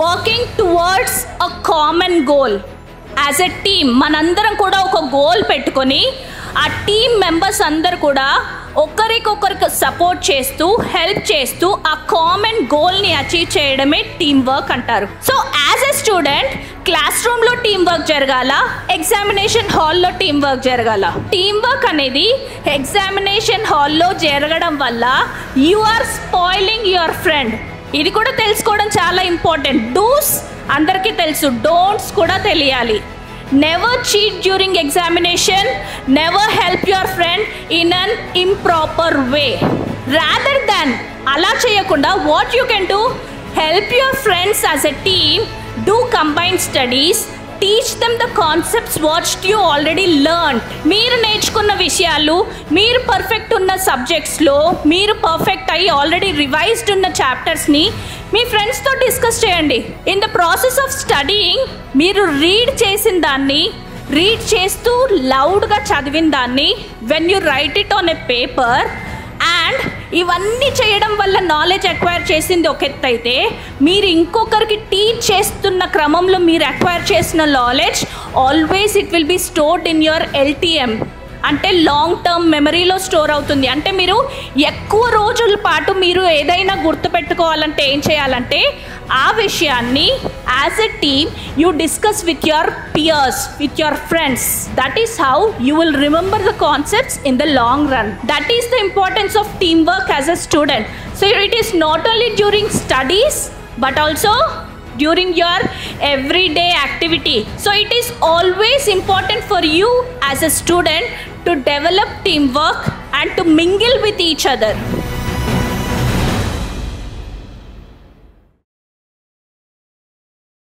Working towards a common goal. As a team మనందరం కూడా ఒక గోల్ పెట్టుకొని ఆ టీమ్ మెంబర్స్ అందరు కూడా ఒకరికొకరికి సపోర్ట్ చేస్తూ హెల్ప్ చేస్తూ ఆ కామన్ గోల్ని అచీవ్ చేయడమే టీమ్ వర్క్ అంటారు. So as a student class రూమ్లో టీమ్ వర్క్ జరగాల, ఎగ్జామినేషన్ హాల్లో టీమ్ వర్క్ జరగాల. టీమ్ వర్క్ అనేది ఎగ్జామినేషన్ హాల్లో జరగడం వల్ల you are spoiling your friend. ఇది కూడా తెలుసుకోవడం చాలా ఇంపార్టెంట్. డూస్ అందరికీ తెలుసు, డోంట్స్ కూడా తెలియాలి. Never cheat during examination, never help your friend in an improper way. Rather than అలా చేయకుండా what you can do, help your friends as a team, do combined studies, teach them the concepts what you already learn. మీరు నేర్చుకున్న విషయాలు, మీరు perfect ఉన్న సబ్జెక్ట్స్లో మీరు perfect అయ్యి already revised ఉన్న చాప్టర్స్ని మీ ఫ్రెండ్స్తో డిస్కస్ చేయండి. In the process of studying మీరు రీడ్ చేసిన దాన్ని, రీడ్ చేస్తూ లౌడ్గా చదివిన దాన్ని when you right it on a paper, and ఇవన్నీ చేయడం వల్ల నాలెడ్జ్ అక్వైర్ చేసింది ఒక ఎత్తు అయితే, మీరు ఇంకొకరికి టీచ్ చేస్తున్న క్రమంలో మీరు అక్వైర్ చేసిన knowledge always it will be stored in your LTM, అంటే లాంగ్ టర్మ్ మెమరీలో స్టోర్ అవుతుంది. అంటే మీరు ఎక్కువ రోజుల పాటు మీరు ఏదైనా గుర్తుపెట్టుకోవాలంటే ఏం చేయాలంటే ఆ విషయాన్ని as a team you discuss with your peers, with your friends. That is how you will remember the concepts in the long run. That is the importance of team work as a student. So it is not only during studies but also during your everyday activity. So it is always important for you as a student to develop teamwork and to mingle with each other.